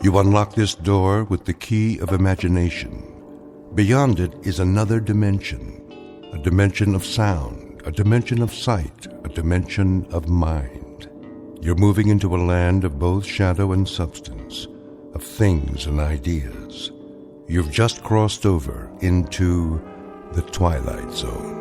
You unlock this door with the key of imagination. Beyond it is another dimension, a dimension of sound, a dimension of sight, a dimension of mind. You're moving into a land of both shadow and substance, of things and ideas. You've just crossed over into the Twilight Zone.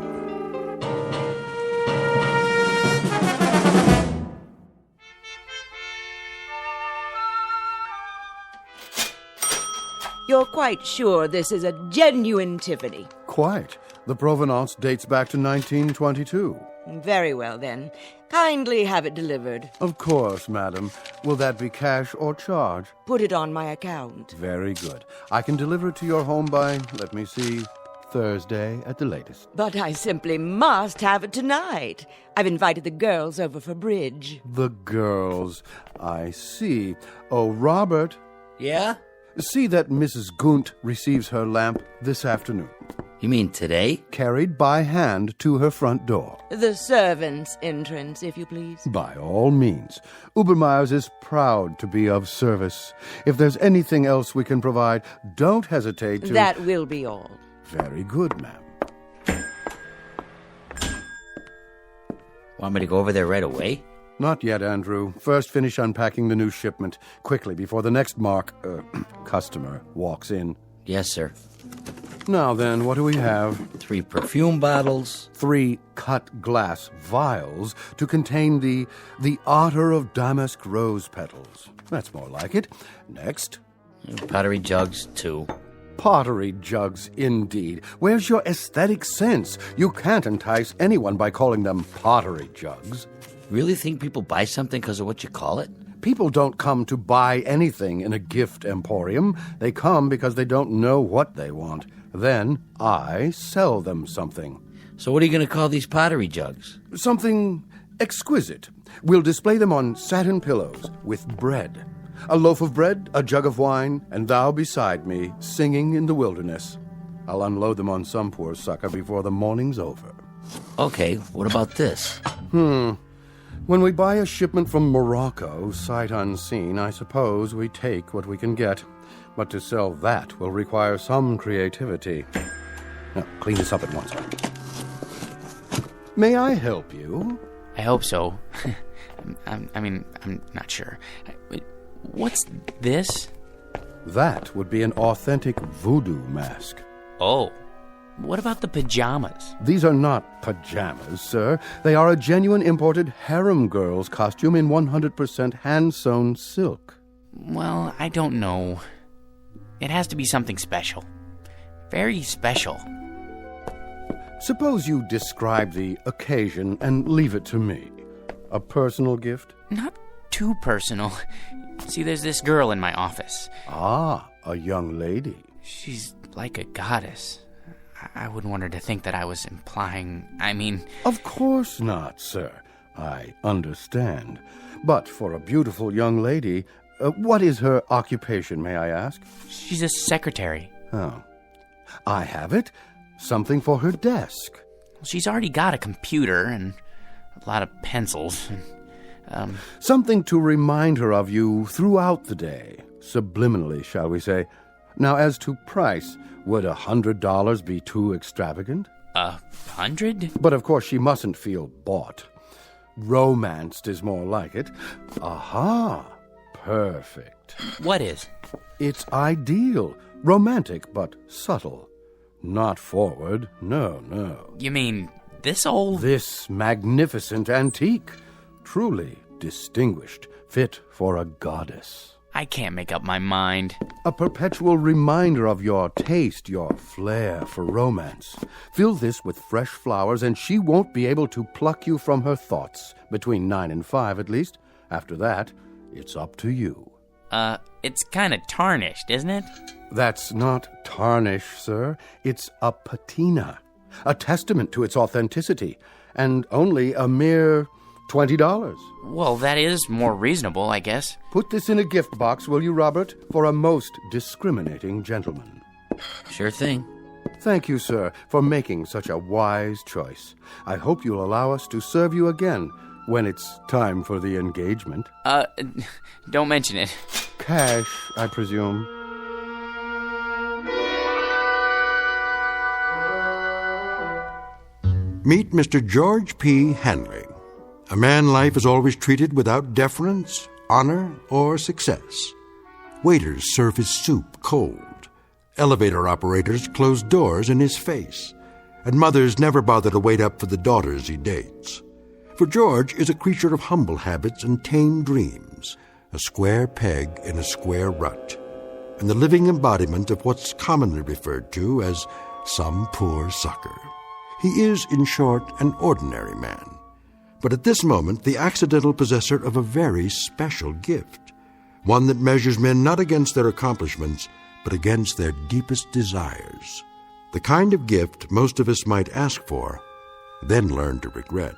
You're quite sure this is a genuine Tiffany? Quite. The provenance dates back to 1922. Very well, then. Kindly have it delivered. Of course, madam. Will that be cash or charge? Put it on my account. Very good. I can deliver it to your home by, let me see, Thursday at the latest. But I simply must have it tonight. I've invited the girls over for bridge. The girls. I see. Oh, Robert. Yeah? See that Mrs. Gunt receives her lamp this afternoon. You mean today? Carried by hand to her front door. The servants' entrance, if you please. By all means. Ubermeyer's is proud to be of service. If there's anything else we can provide, don't hesitate to... That will be all. Very good, ma'am. Want me to go over there right away? Not yet, Andrew. First finish unpacking the new shipment. Quickly, before the next customer walks in. Yes, sir. Now then, what do we have? 3 perfume bottles. 3 cut glass vials to contain the otter of damask rose petals. That's more like it. Next. Pottery jugs, 2. Pottery jugs, indeed. Where's your aesthetic sense? You can't entice anyone by calling them pottery jugs. Really think people buy something because of what you call it? People don't come to buy anything in a gift emporium. They come because they don't know what they want. Then I sell them something. So what are you going to call these pottery jugs? Something exquisite. We'll display them on satin pillows with bread. A loaf of bread, a jug of wine, and thou beside me, singing in the wilderness. I'll unload them on some poor sucker before the morning's over. Okay, what about this? When we buy a shipment from Morocco, sight unseen, I suppose we take what we can get. But to sell that will require some creativity. Now, clean this up at once. May I help you? I hope so. I'm not sure. What's this? That would be an authentic voodoo mask. Oh. What about the pajamas? These are not pajamas, sir. They are a genuine imported harem girl's costume in 100% hand-sewn silk. Well, I don't know. It has to be something special. Very special. Suppose you describe the occasion and leave it to me. A personal gift? Not too personal. See, there's this girl in my office. Ah, a young lady. She's like a goddess. I wouldn't want her to think that I was implying, Of course not, sir. I understand. But for a beautiful young lady, what is her occupation, may I ask? She's a secretary. Oh. I have it. Something for her desk. She's already got a computer and a lot of pencils. Something to remind her of you throughout the day. Subliminally, shall we say. Now, as to price, would $100 be too extravagant? 100? But of course she mustn't feel bought. Romanced is more like it. Aha! Perfect. What is? It's ideal. Romantic, but subtle. Not forward. No. You mean this old? This magnificent antique. Truly distinguished. Fit for a goddess. I can't make up my mind. A perpetual reminder of your taste, your flair for romance. Fill this with fresh flowers, and she won't be able to pluck you from her thoughts. Between 9 and 5, at least. After that, it's up to you. It's kind of tarnished, isn't it? That's not tarnish, sir. It's a patina. A testament to its authenticity. And only a mere $20. Well, that is more reasonable, I guess. Put this in a gift box, will you, Robert? For a most discriminating gentleman. Sure thing. Thank you, sir, for making such a wise choice. I hope you'll allow us to serve you again when it's time for the engagement. Don't mention it. Cash, I presume. Meet Mr. George P. Hanley, a man life is always treated without deference, honor, or success. Waiters serve his soup cold. Elevator operators close doors in his face. And mothers never bother to wait up for the daughters he dates. For George is a creature of humble habits and tame dreams, a square peg in a square rut, and the living embodiment of what's commonly referred to as some poor sucker. He is, in short, an ordinary man, but at this moment the accidental possessor of a very special gift, one that measures men not against their accomplishments, but against their deepest desires. The kind of gift most of us might ask for, then learn to regret.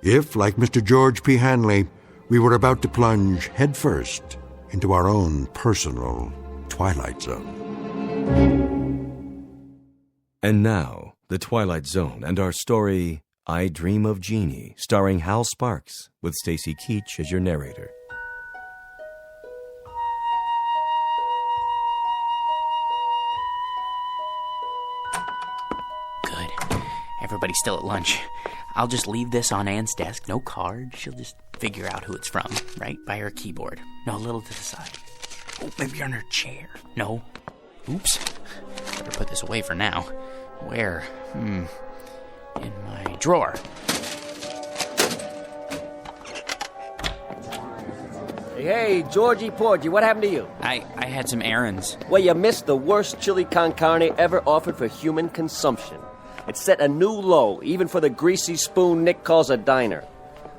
If, like Mr. George P. Hanley, we were about to plunge headfirst into our own personal Twilight Zone. And now, The Twilight Zone and our story, I Dream of Jeannie, starring Hal Sparks, with Stacy Keach as your narrator. Good. Everybody's still at lunch. I'll just leave this on Anne's desk. No card. She'll just figure out who it's from, right by her keyboard. No, a little to the side. Oh, maybe on her chair. No. Oops. Better put this away for now. Where? In my drawer. Hey, Georgie Porgy, what happened to you? I had some errands. Well, you missed the worst chili con carne ever offered for human consumption. It set a new low, even for the greasy spoon Nick calls a diner.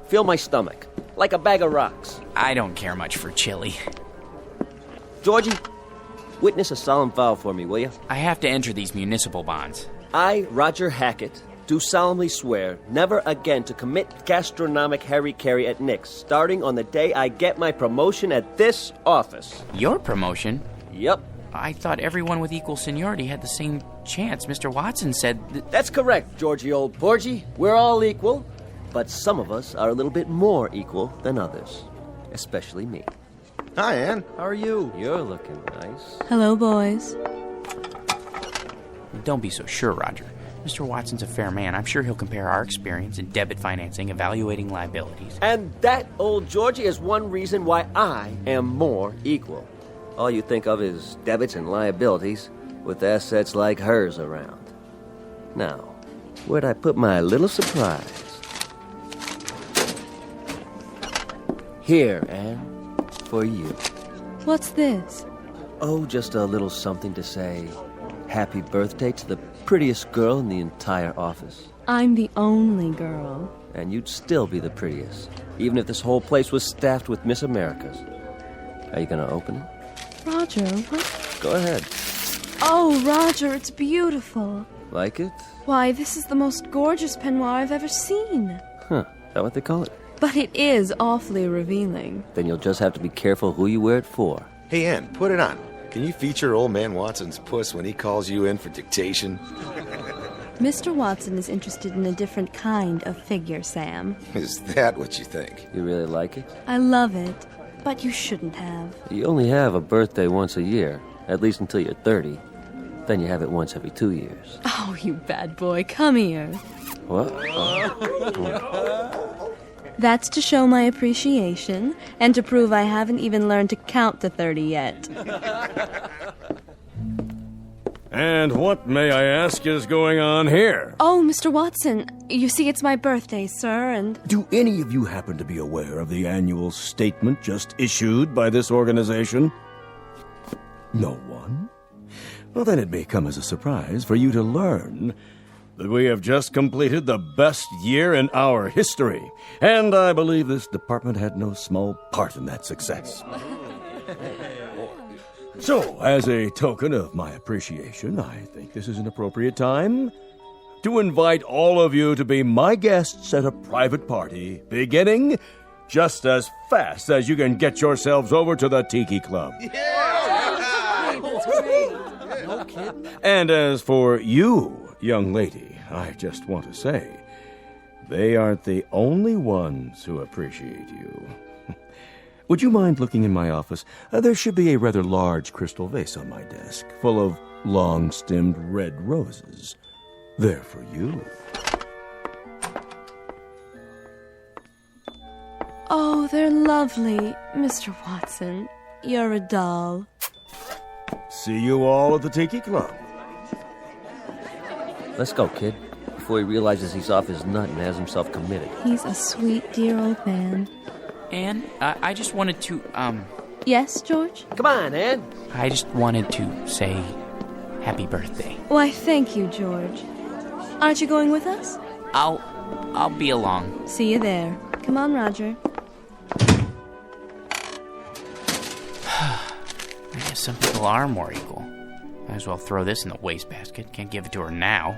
Fill my stomach, like a bag of rocks. I don't care much for chili. Georgie, witness a solemn vow for me, will you? I have to enter these municipal bonds. I, Roger Hackett, do solemnly swear never again to commit gastronomic harry-carry at Nick's, starting on the day I get my promotion at this office. Your promotion? Yep. I thought everyone with equal seniority had the same chance. Mr. Watson said That's correct, Georgie old Porgy. We're all equal, but some of us are a little bit more equal than others. Especially me. Hi, Ann. How are you? You're looking nice. Hello, boys. Don't be so sure, Roger. Mr. Watson's a fair man. I'm sure he'll compare our experience in debit financing, evaluating liabilities. And that, old Georgie, is one reason why I am more equal. All you think of is debits and liabilities, with assets like hers around. Now, where'd I put my little surprise? Here, Anne, for you. What's this? Oh, just a little something to say happy birthday to the prettiest girl in the entire office. I'm the only girl. And you'd still be the prettiest, even if this whole place was staffed with Miss Americas. Are you gonna open it? Roger, what? Go ahead. Oh, Roger, it's beautiful. Like it? Why, this is the most gorgeous peignoir I've ever seen. Huh, is that what they call it? But it is awfully revealing. Then you'll just have to be careful who you wear it for. Hey, Ann, put it on. Can you feature old man Watson's puss when he calls you in for dictation? Mr. Watson is interested in a different kind of figure, Sam. Is that what you think? You really like it? I love it, but you shouldn't have. You only have a birthday once a year, at least until you're 30. Then you have it once every 2 years. Oh, you bad boy, come here. What? That's to show my appreciation and to prove I haven't even learned to count to 30 yet. And what, may I ask, is going on here? Oh, Mr. Watson, you see it's my birthday, sir, and... Do any of you happen to be aware of the annual statement just issued by this organization? No one? Well, then it may come as a surprise for you to learn that we have just completed the best year in our history, and I believe this department had no small part in that success. So, as a token of my appreciation, I think this is an appropriate time to invite all of you to be my guests at a private party, beginning just as fast as you can get yourselves over to the Tiki Club. No kidding. And as for you, young lady, I just want to say, they aren't the only ones who appreciate you. Would you mind looking in my office? There should be a rather large crystal vase on my desk, full of long-stemmed red roses. They're for you. Oh, they're lovely, Mr. Watson. You're a doll. See you all at the Tiki Club. Let's go, kid, before he realizes he's off his nut and has himself committed. He's a sweet, dear old man. Anne, I just wanted to, Yes, George? Come on, Ann. I just wanted to say happy birthday. Why, thank you, George. Aren't you going with us? I'll be along. See you there. Come on, Roger. I guess some people are more equal. Might as well throw this in the wastebasket. Can't give it to her now.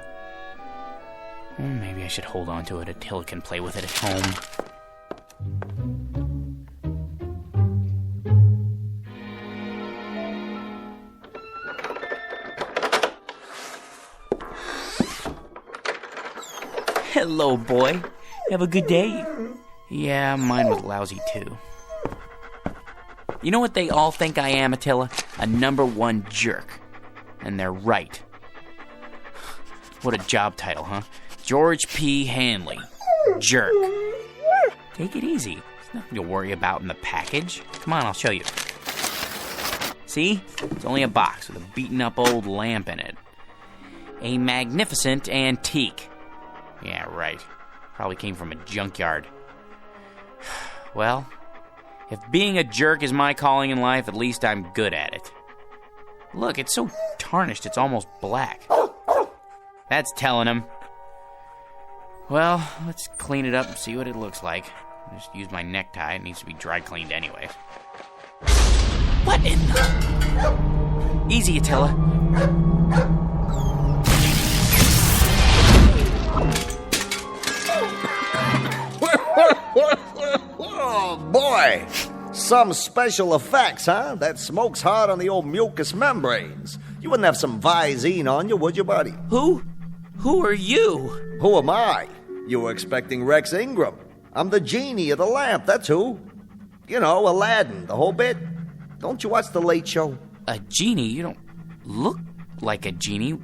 Maybe I should hold on to it until it can play with it at home. Hello, boy. Have a good day? Yeah, mine was lousy, too. You know what they all think I am, Attila? A #1 jerk. And they're right. What a job title, huh? George P. Hanley. Jerk. Take it easy. There's nothing to worry about in the package. Come on, I'll show you. See? It's only a box with a beaten-up old lamp in it. A magnificent antique. Yeah, right. Probably came from a junkyard. Well, if being a jerk is my calling in life, at least I'm good at it. Look, it's so tarnished it's almost black. That's telling him. Well, let's clean it up and see what it looks like. I just used my necktie. It needs to be dry cleaned anyway. What in the... Easy, Attila. Oh, boy. Some special effects, huh? That smoke's hard on the old mucous membranes. You wouldn't have some Visine on you, would you, buddy? Who are you? Who am I? You were expecting Rex Ingram. I'm the genie of the lamp, that's who. You know, Aladdin, the whole bit. Don't you watch The Late Show? A genie? You don't look like a genie.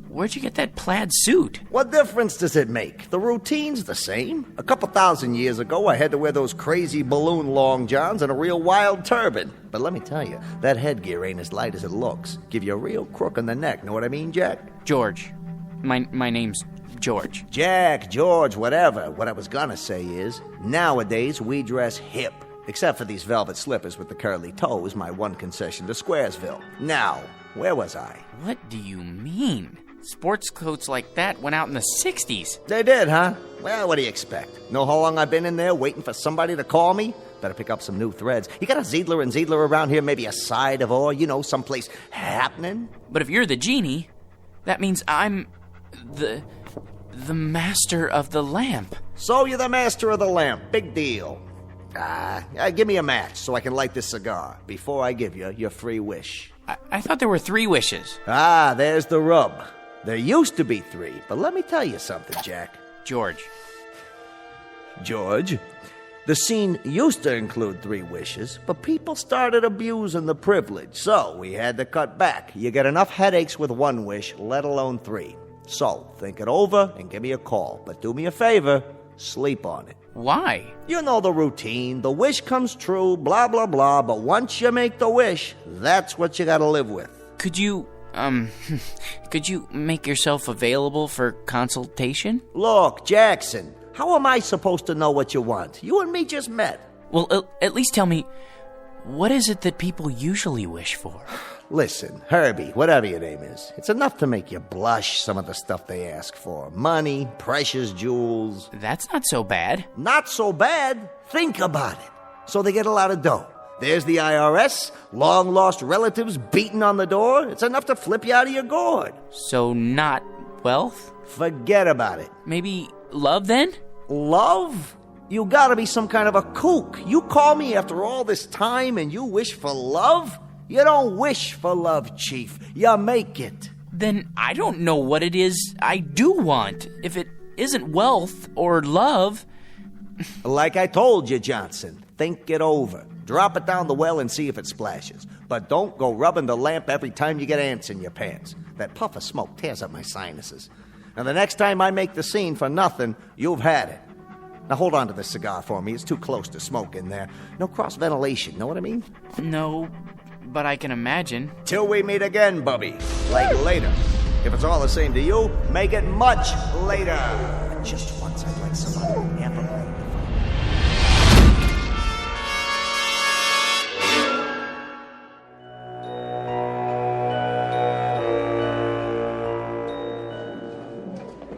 Where'd you get that plaid suit? What difference does it make? The routine's the same. A couple thousand years ago, I had to wear those crazy balloon long johns and a real wild turban. But let me tell you, that headgear ain't as light as it looks. Give you a real crook in the neck, know what I mean, Jack? George. My name's George. Jack, George, whatever. What I was gonna say is, nowadays we dress hip. Except for these velvet slippers with the curly toes, my one concession to Squaresville. Now, where was I? What do you mean? Sports coats like that went out in the 60s. They did, huh? Well, what do you expect? Know how long I've been in there waiting for somebody to call me? Better pick up some new threads. You got a Ziedler and Ziedler around here, maybe a side of or, someplace happening? But if you're the genie, that means I'm the master of the lamp. So you're the master of the lamp. Big deal. Give me a match so I can light this cigar before I give you your free wish. I thought there were 3 wishes. There's the rub. There used to be 3, but let me tell you something, Jack. George. The scene used to include 3 wishes, but people started abusing the privilege, so we had to cut back. You get enough headaches with 1 wish, let alone 3. So, think it over and give me a call. But do me a favor, sleep on it. Why? You know the routine. The wish comes true, blah, blah, blah, but once you make the wish, that's what you gotta live with. Could you make yourself available for consultation? Look, Jackson, how am I supposed to know what you want? You and me just met. Well, at least tell me, what is it that people usually wish for? Listen, Herbie, whatever your name is, it's enough to make you blush, some of the stuff they ask for. Money, precious jewels. That's not so bad. Not so bad? Think about it. So they get a lot of dough. There's the IRS, long-lost relatives beating on the door. It's enough to flip you out of your gourd. So not wealth? Forget about it. Maybe love, then? Love? You gotta be some kind of a kook. You call me after all this time and you wish for love? You don't wish for love, Chief. You make it. Then I don't know what it is I do want. If it isn't wealth or love... Like I told you, Johnson, think it over. Drop it down the well and see if it splashes. But don't go rubbing the lamp every time you get ants in your pants. That puff of smoke tears up my sinuses. And the next time I make the scene for nothing, you've had it. Now hold on to this cigar for me. It's too close to smoke in there. No cross-ventilation, know what I mean? No, but I can imagine. Till we meet again, Bubby. Like later. If it's all the same to you, make it much later. And just once, I'd like someone to amplify.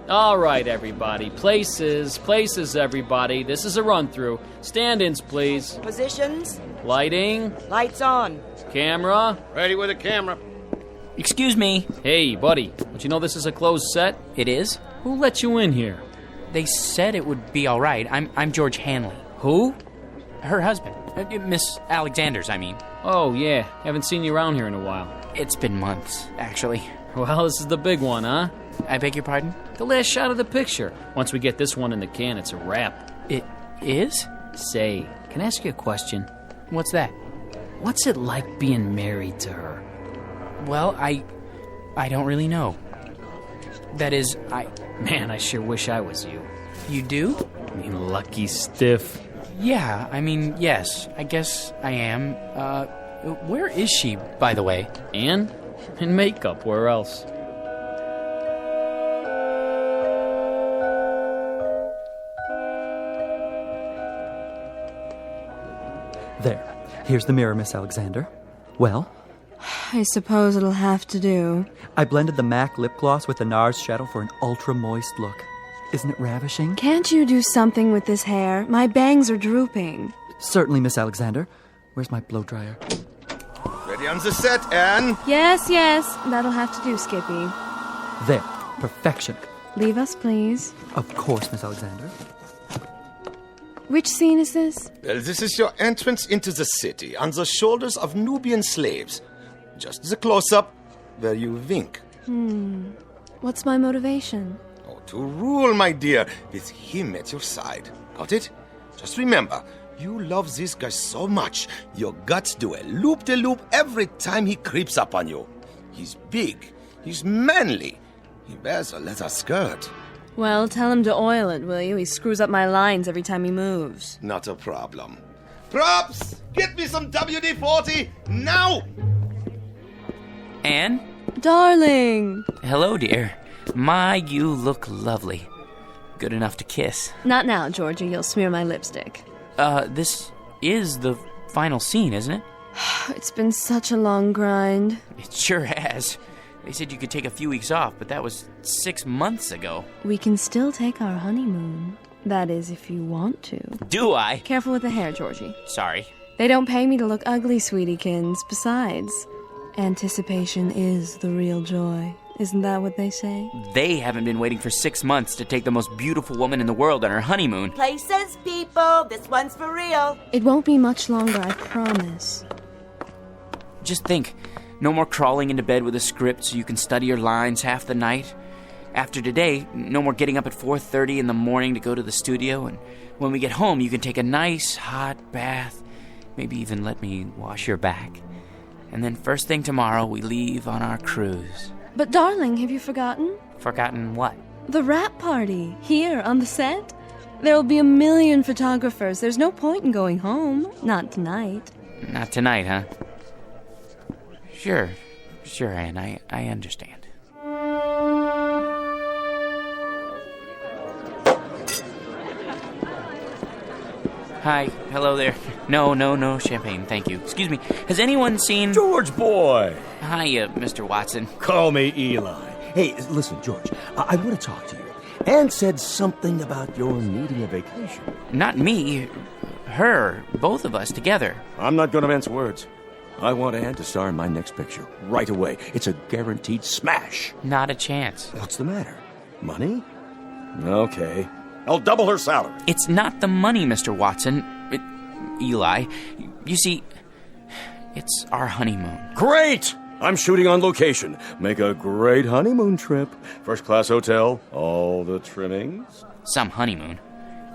All right, everybody. Places, everybody. This is a run-through. Stand-ins, please. Positions. Lighting. Lights on. Camera. Ready with a camera. Excuse me. Hey, buddy. Don't you know this is a closed set? It is? Who let you in here? They said it would be all right. I'm George Hanley. Who? Her husband. Miss Alexander's, I mean. Oh, yeah. Haven't seen you around here in a while. It's been months, actually. Well, this is the big one, huh? I beg your pardon? The last shot of the picture. Once we get this one in the can, it's a wrap. It is? Say, can I ask you a question? What's that? What's it like being married to her? Well, I don't really know. That is, Man, I sure wish I was you. You do? I mean, lucky stiff. Yeah, I mean, yes. I guess I am. Where is she, by the way? Anne? In makeup, where else? There. Here's the mirror, Miss Alexander. Well? I suppose it'll have to do. I blended the MAC lip gloss with the NARS shadow for an ultra-moist look. Isn't it ravishing? Can't you do something with this hair? My bangs are drooping. Certainly, Miss Alexander. Where's my blow dryer? Ready on the set, Anne? Yes. That'll have to do, Skippy. There. Perfection. Leave us, please. Of course, Miss Alexander. Which scene is this? Well, this is your entrance into the city on the shoulders of Nubian slaves. Just the close-up where you wink. What's my motivation? Oh, to rule, my dear, with him at your side. Got it? Just remember, you love this guy so much, your guts do a loop-de-loop every time he creeps up on you. He's big. He's manly. He wears a leather skirt. Well, tell him to oil it, will you? He screws up my lines every time he moves. Not a problem. Props! Get me some WD-40 now! Anne? Darling! Hello, dear. My, you look lovely. Good enough to kiss. Not now, Georgie. You'll smear my lipstick. This is the final scene, isn't it? It's been such a long grind. It sure has. They said you could take a few weeks off, but that was 6 months ago. We can still take our honeymoon. That is, if you want to. Do I? Careful with the hair, Georgie. Sorry. They don't pay me to look ugly, sweetiekins. Besides, anticipation is the real joy. Isn't that what they say? They haven't been waiting for 6 months to take the most beautiful woman in the world on her honeymoon. Places, people. This one's for real. It won't be much longer, I promise. Just think, no more crawling into bed with a script so you can study your lines half the night. After today, no more getting up at 4:30 in the morning to go to the studio, and when we get home, you can take a nice hot bath, maybe even let me wash your back. And then first thing tomorrow, we leave on our cruise. But darling, have you forgotten? Forgotten what? The wrap party, here on the set. There will be 1 million photographers. There's no point in going home. Not tonight. Not tonight, huh? Sure, Anne, I understand. Hi, hello there. No champagne, thank you. Excuse me, has anyone seen... George boy! Hi, Mr. Watson. Call me Eli. Hey, listen, George, I want to talk to you. Anne said something about your needing a vacation. Not me, her, both of us together. I'm not going to mince words. I want Anne to star in my next picture right away. It's a guaranteed smash. Not a chance. What's the matter? Money? Okay. I'll double her salary. It's not the money, Mr. Watson. Eli, you see, it's our honeymoon. Great! I'm shooting on location. Make a great honeymoon trip. First-class hotel, all the trimmings. Some honeymoon.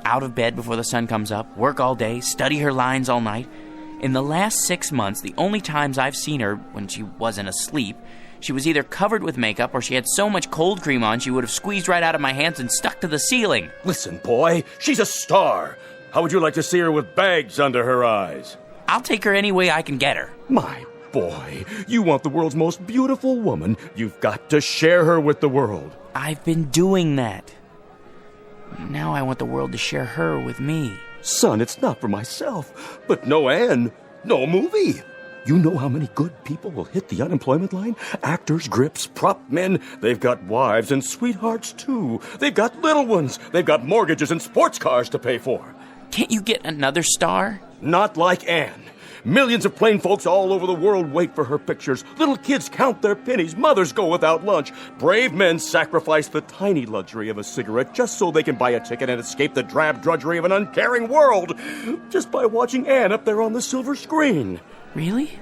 Out of bed before the sun comes up, work all day, study her lines all night. In the last 6 months, the only times I've seen her when she wasn't asleep, she was either covered with makeup or she had so much cold cream on she would have squeezed right out of my hands and stuck to the ceiling. Listen, boy, she's a star. How would you like to see her with bags under her eyes? I'll take her any way I can get her. My boy, you want the world's most beautiful woman. You've got to share her with the world. I've been doing that. Now I want the world to share her with me. Son, it's not for myself. But no Anne, no movie. You know how many good people will hit the unemployment line? Actors, grips, prop men. They've got wives and sweethearts, too. They've got little ones. They've got mortgages and sports cars to pay for. Can't you get another star? Not like Anne. Millions of plain folks all over the world wait for her pictures. Little kids count their pennies. Mothers go without lunch. Brave men sacrifice the tiny luxury of a cigarette just so they can buy a ticket and escape the drab drudgery of an uncaring world. Just by watching Anne up there on the silver screen. Really?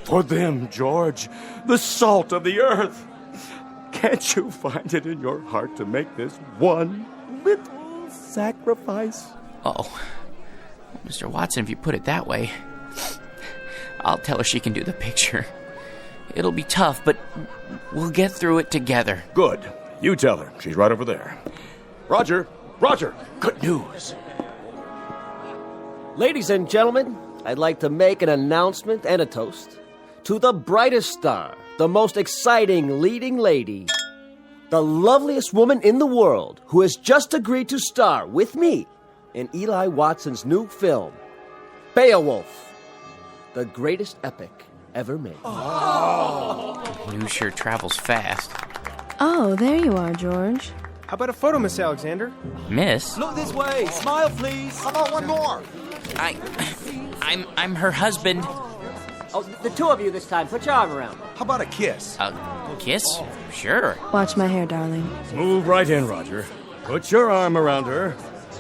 For them, George, the salt of the earth. Can't you find it in your heart to make this one little sacrifice? Uh-oh. Mr. Watson, if you put it that way, I'll tell her she can do the picture. It'll be tough, but we'll get through it together. Good. You tell her. She's right over there. Roger, good news. Ladies and gentlemen, I'd like to make an announcement and a toast to the brightest star, the most exciting leading lady, the loveliest woman in the world who has just agreed to star with me in Eli Watson's new film, Beowulf, the greatest epic ever made. News sure travels fast. Oh, there you are, George. How about a photo, Miss Alexander? Miss? Look this way. Smile, please. How about one more? I'm her husband. Oh, the two of you this time. Put your arm around. How about a kiss? A kiss? Sure. Watch my hair, darling. Move right in, Roger. Put your arm around her.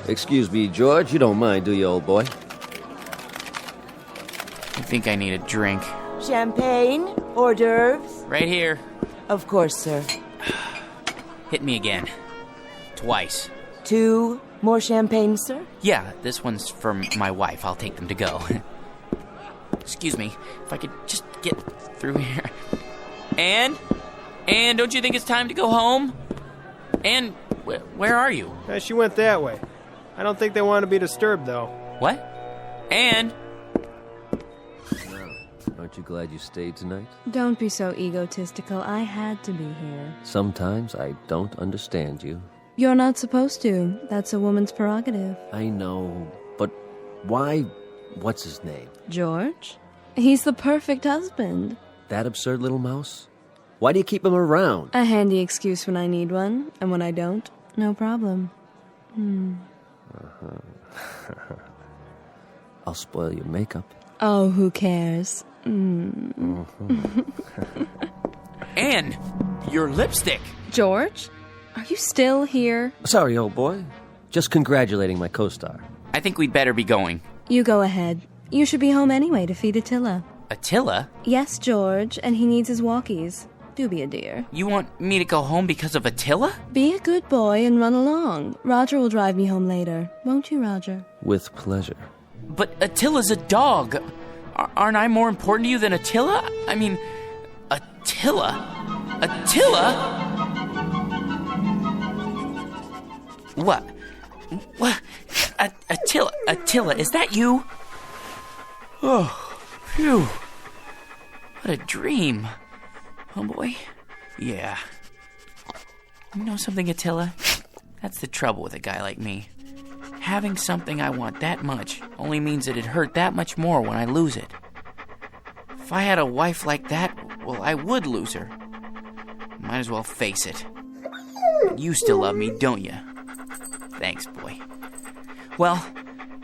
Excuse me, George. You don't mind, do you, old boy? I think I need a drink. Champagne? Hors d'oeuvres? Right here. Of course, sir. Hit me again. Twice. 2 more champagne, sir? Yeah, this one's for my wife. I'll take them to go. Excuse me, if I could just get through here. Anne, don't you think it's time to go home? Anne, where are you? She went that way. I don't think they want to be disturbed, though. What? Anne? Aren't you glad you stayed tonight? Don't be so egotistical. I had to be here. Sometimes I don't understand you. You're not supposed to. That's a woman's prerogative. I know, but why? What's his name? George? He's the perfect husband. That absurd little mouse? Why do you keep him around? A handy excuse when I need one, and when I don't, no problem. I'll spoil your makeup. Oh, who cares? Anne, your lipstick. George? Are you still here? Sorry, old boy. Just congratulating my co-star. I think we'd better be going. You go ahead. You should be home anyway to feed Attila. Attila? Yes, George, and he needs his walkies. Do be a dear. You want me to go home because of Attila? Be a good boy and run along. Roger will drive me home later. Won't you, Roger? With pleasure. But Attila's a dog. Aren't I more important to you than Attila? I mean, Attila? Attila? What? Attila, is that you? Oh, phew. What a dream. Oh, boy. Yeah. You know something, Attila? That's the trouble with a guy like me. Having something I want that much only means that it hurt that much more when I lose it. If I had a wife like that, well, I would lose her. Might as well face it. You still love me, don't you? Thanks, boy. Well,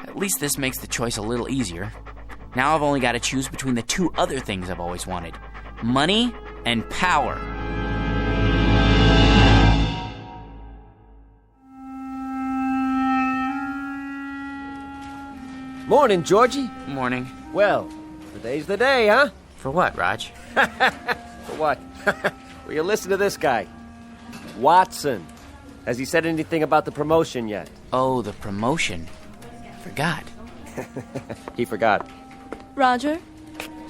at least this makes the choice a little easier. Now I've only got to choose between the 2 other things I've always wanted. Money and power. Morning, Georgie. Morning. Well, today's the day, huh? For what, Raj? For what? Well, you listen to this guy. Watson. Has he said anything about the promotion yet? Oh, the promotion. Forgot. He forgot. Roger,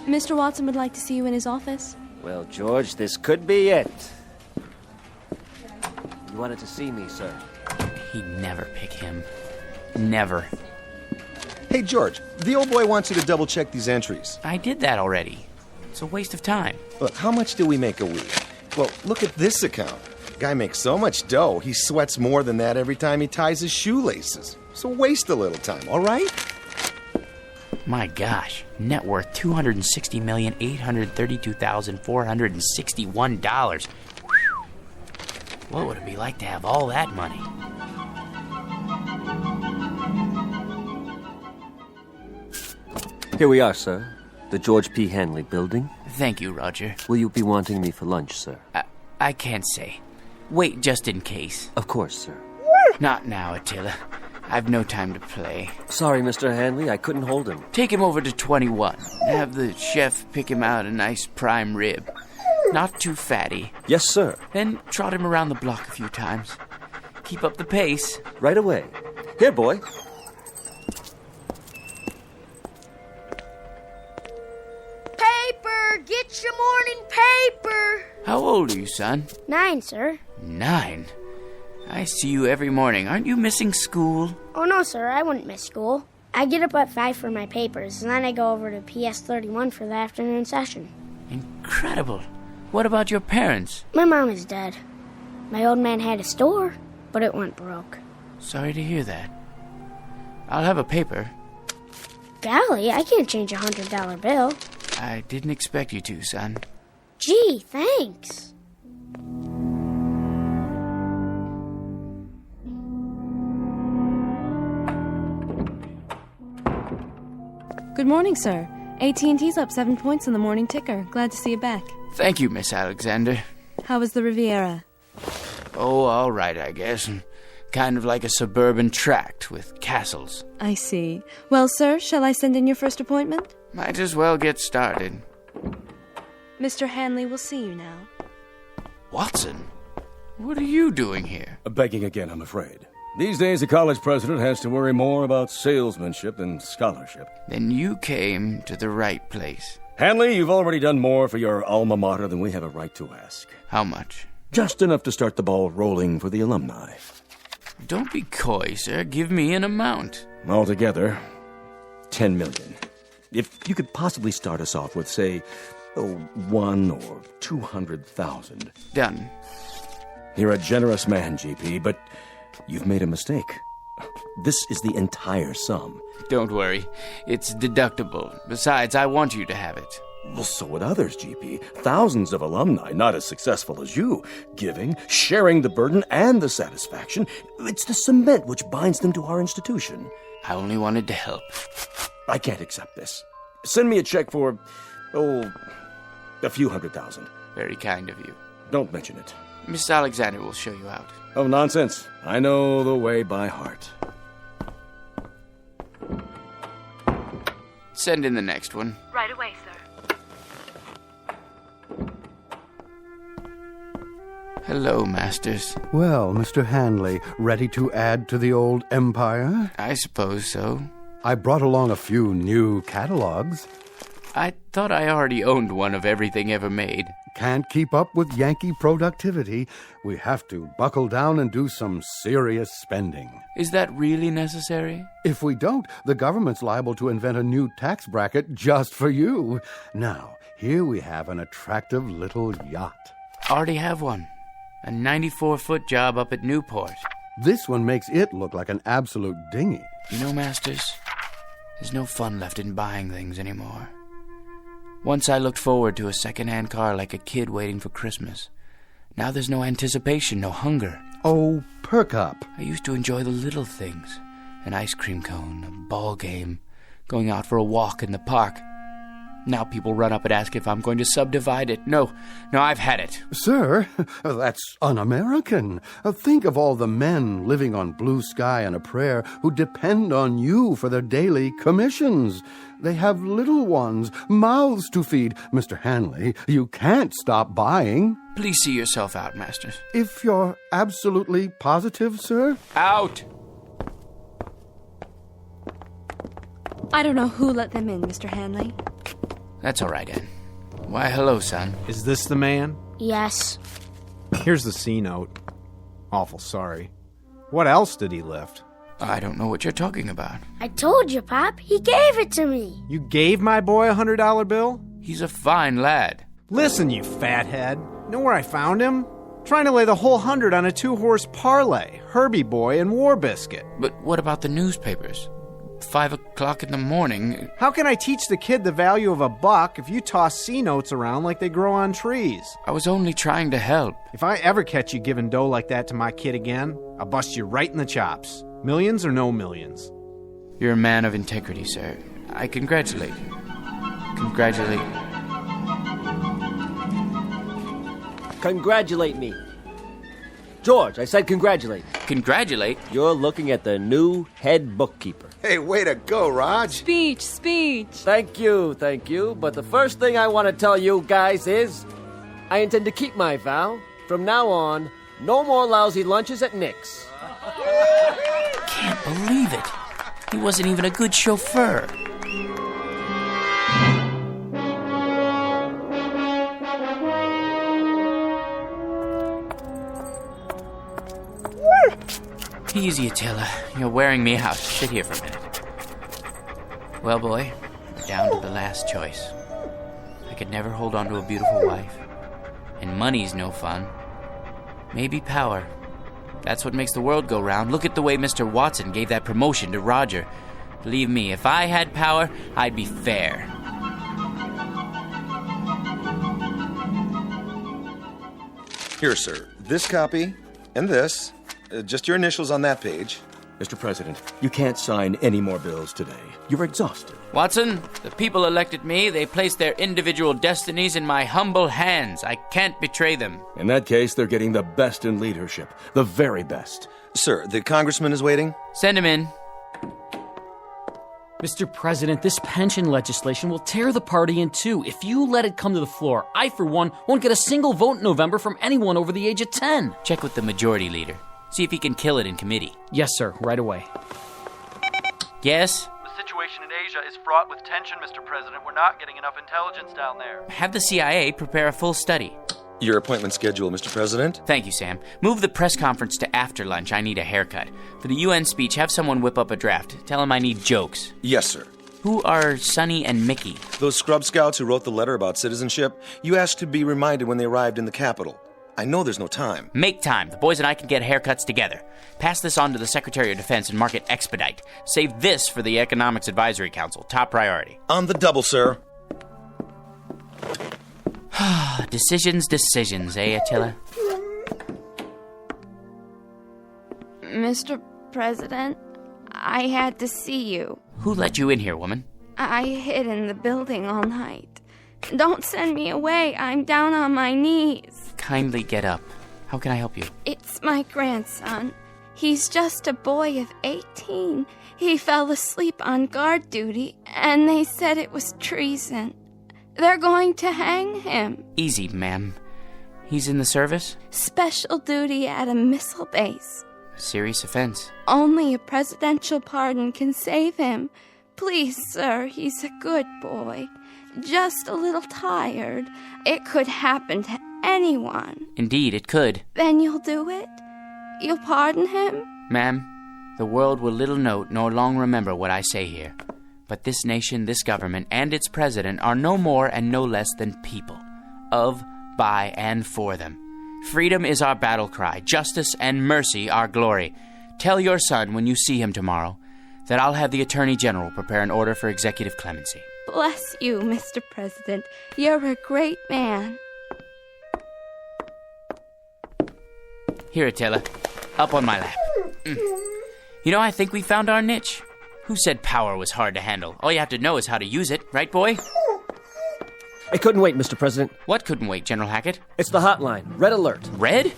Mr. Watson would like to see you in his office. Well, George, this could be it. You wanted to see me, sir. He'd never pick him. Never. Hey, George, the old boy wants you to double-check these entries. I did that already. It's a waste of time. Look, how much do we make a week? Well, look at this account. Guy makes so much dough, he sweats more than that every time he ties his shoelaces. So waste a little time, all right? My gosh, net worth $260,832,461. What would it be like to have all that money? Here we are, sir. The George P. Hanley building. Thank you, Roger. Will you be wanting me for lunch, sir? I can't say. Wait just in case. Of course, sir. Not now, Attila. I've no time to play. Sorry, Mr. Hanley, I couldn't hold him. Take him over to 21. Have the chef pick him out a nice prime rib. Not too fatty. Yes, sir. Then trot him around the block a few times. Keep up the pace. Right away. Here, boy. Paper! Get your morning paper! How old are you, son? 9, sir. 9? I see you every morning. Aren't you missing school? Oh, no, sir. I wouldn't miss school. I get up at 5 for my papers, and then I go over to PS 31 for the afternoon session. Incredible. What about your parents? My mom is dead. My old man had a store, but it went broke. Sorry to hear that. I'll have a paper. Golly, I can't change a $100 bill. I didn't expect you to, son. Gee, thanks. Good morning, sir. AT&T's up 7 points in the morning ticker. Glad to see you back. Thank you, Miss Alexander. How was the Riviera? Oh, all right, I guess. Kind of like a suburban tract with castles. I see. Well, sir, shall I send in your first appointment? Might as well get started. Mr. Hanley will see you now. Watson, what are you doing here? Begging again, I'm afraid. These days, a college president has to worry more about salesmanship than scholarship. Then you came to the right place. Hanley, you've already done more for your alma mater than we have a right to ask. How much? Just enough to start the ball rolling for the alumni. Don't be coy, sir. Give me an amount. Altogether, $10 million. If you could possibly start us off with, say, 1 or 200,000. Done. You're a generous man, GP, but you've made a mistake. This is the entire sum. Don't worry. It's deductible. Besides, I want you to have it. Well, so would others, GP. Thousands of alumni, not as successful as you. Giving, sharing the burden and the satisfaction. It's the cement which binds them to our institution. I only wanted to help. I can't accept this. Send me a check for, a few $100,000. Very kind of you. Don't mention it. Miss Alexander will show you out. Oh, nonsense. I know the way by heart. Send in the next one. Right away, sir. Hello, Masters. Well, Mr. Hanley, ready to add to the old empire? I suppose so. I brought along a few new catalogs. I thought I already owned one of everything ever made. Can't keep up with Yankee productivity. We have to buckle down and do some serious spending. Is that really necessary? If we don't, the government's liable to invent a new tax bracket just for you. Now, here we have an attractive little yacht. Already have one. A 94-foot job up at Newport. This one makes it look like an absolute dinghy. You know, Masters, there's no fun left in buying things anymore. Once I looked forward to a second-hand car like a kid waiting for Christmas. Now there's no anticipation, no hunger. Oh, perk up. I used to enjoy the little things. An ice cream cone, a ball game, going out for a walk in the park. Now people run up and ask if I'm going to subdivide it. No, I've had it. Sir, that's un-American. Think of all the men living on blue sky and a prayer who depend on you for their daily commissions. They have little ones, mouths to feed. Mr. Hanley, you can't stop buying. Please see yourself out, Masters. If you're absolutely positive, sir? Out! I don't know who let them in, Mr. Hanley. That's all right, Ann. Why, hello, son. Is this the man? Yes. Here's the C note. Awful sorry. What else did he lift? I don't know what you're talking about. I told you, Pop. He gave it to me. You gave my boy a $100 bill? He's a fine lad. Listen, you fathead. Know where I found him? Trying to lay the whole 100 on a 2-horse parlay. Herbie Boy and War Biscuit. But what about the newspapers? 5 o'clock in the morning. How can I teach the kid the value of a buck if you toss C-notes around like they grow on trees? I was only trying to help. If I ever catch you giving dough like that to my kid again, I'll bust you right in the chops. Millions or no millions. You're a man of integrity, sir. I congratulate you. Congratulate. Congratulate me. George, I said congratulate. Congratulate? You're looking at the new head bookkeeper. Hey, way to go, Raj. Speech. Thank you. But the first thing I want to tell you guys is I intend to keep my vow. From now on, no more lousy lunches at Nick's. Can't believe it. He wasn't even a good chauffeur. Easy, Attila. You're wearing me out. Sit here for a minute. Well, boy, we're down to the last choice. I could never hold on to a beautiful wife. And money's no fun. Maybe power. That's what makes the world go round. Look at the way Mr. Watson gave that promotion to Roger. Believe me, if I had power, I'd be fair. Here, sir. This copy and this. Just your initials on that page. Mr. President, you can't sign any more bills today. You're exhausted. Watson, the people elected me. They placed their individual destinies in my humble hands. I can't betray them. In that case, they're getting the best in leadership. The very best. Sir, the congressman is waiting. Send him in. Mr. President, this pension legislation will tear the party in two. If you let it come to the floor, I, for one, won't get a single vote in November from anyone over the age of 10. Check with the majority leader. See if he can kill it in committee. Yes, sir. Right away. Yes? The situation in Asia is fraught with tension, Mr. President. We're not getting enough intelligence down there. Have the CIA prepare a full study. Your appointment schedule, Mr. President. Thank you, Sam. Move the press conference to after lunch. I need a haircut. For the UN speech, have someone whip up a draft. Tell him I need jokes. Yes, sir. Who are Sonny and Mickey? Those scrub scouts who wrote the letter about citizenship. You asked to be reminded when they arrived in the capital. I know there's no time. Make time. The boys and I can get haircuts together. Pass this on to the Secretary of Defense and mark it expedite. Save this for the Economics Advisory Council. Top priority. On the double, sir. Decisions, eh, Attila? Mr. President, I had to see you. Who let you in here, woman? I hid in the building all night. Don't send me away. I'm down on my knees. Kindly get up. How can I help you? It's my grandson. He's just a boy of 18. He fell asleep on guard duty, and they said it was treason. They're going to hang him. Easy, ma'am. He's in the service? Special duty at a missile base. Serious offense. Only a presidential pardon can save him. Please, sir, he's a good boy. Just a little tired. It could happen to anyone. Indeed, it could. Then you'll do it? You'll pardon him? Ma'am, the world will little note nor long remember what I say here. But this nation, this government, and its president are no more and no less than people. Of, by, and for them. Freedom is our battle cry, justice and mercy our glory. Tell your son when you see him tomorrow that I'll have the Attorney General prepare an order for executive clemency. Bless you, Mr. President. You're a great man. Here, Attila. Up on my lap. You know, I think we found our niche. Who said power was hard to handle? All you have to know is how to use it, right, boy? It couldn't wait, Mr. President. What couldn't wait, General Hackett? It's the hotline. Red alert. Red?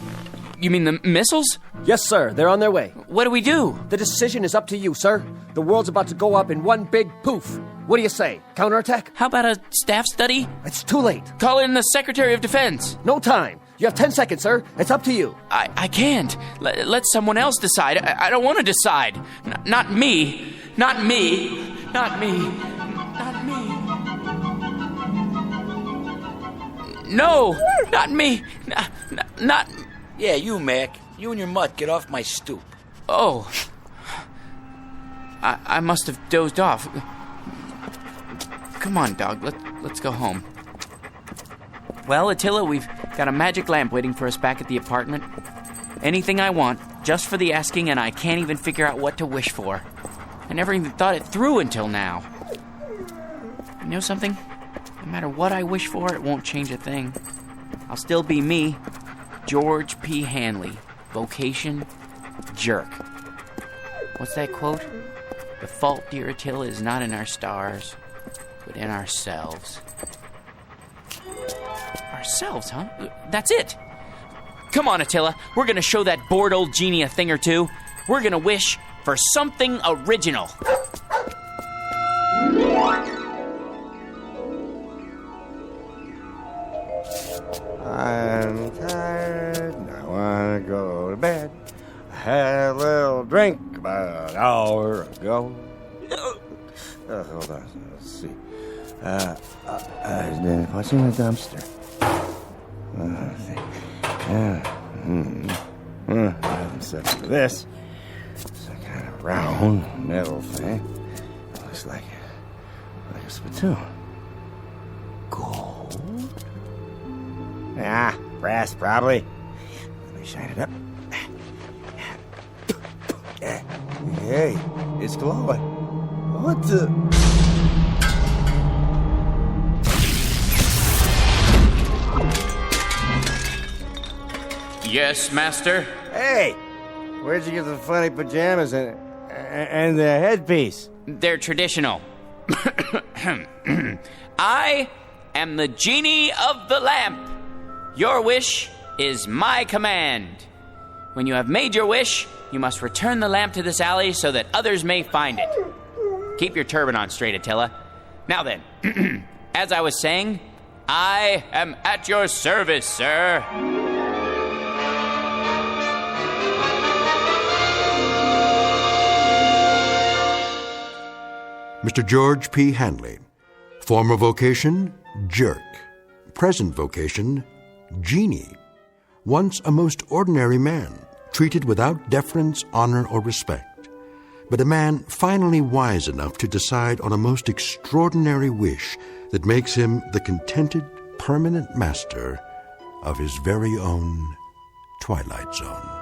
You mean the missiles? Yes, sir. They're on their way. What do we do? The decision is up to you, sir. The world's about to go up in one big poof. What do you say? Counterattack? How about a staff study? It's too late. Call in the Secretary of Defense. No time. You have 10 seconds, sir. It's up to you. I can't. Let someone else decide. I don't want to decide. Not me. Not me. Not me. Not me. No! Not me! Not... Yeah, you, Mac. You and your mutt, get off my stoop. Oh. I must have dozed off. Come on, dog. Let's go home. Well, Attila, we've got a magic lamp waiting for us back at the apartment. Anything I want, just for the asking, and I can't even figure out what to wish for. I never even thought it through until now. You know something? No matter what I wish for, it won't change a thing. I'll still be me, George P. Hanley. Vocation, jerk. What's that quote? The fault, dear Attila, is not in our stars, but in ourselves. Ourselves, huh? That's it. Come on, Attila. We're gonna show that bored old genie a thing or two. We're gonna wish for something original. I'm tired, and I want to go to bed. I had a little drink about an hour ago. Hold on, let's see. What's in the dumpster? Let's see. Except for this. It's a kind of round metal thing. It looks like a spittoon. Gold? Ah, brass probably. Let me shine it up. Hey, it's glowing. What the? Yes, master? Hey, where'd you get the funny pajamas and the headpiece? They're traditional. I am the genie of the lamp. Your wish is my command. When you have made your wish, you must return the lamp to this alley so that others may find it. Keep your turban on straight, Attila. Now then, as I was saying, I am at your service, sir. Mr. George P. Hanley. Former vocation, jerk. Present vocation, Genie. Once a most ordinary man, treated without deference, honor, or respect. But a man finally wise enough to decide on a most extraordinary wish that makes him the contented, permanent master of his very own Twilight Zone.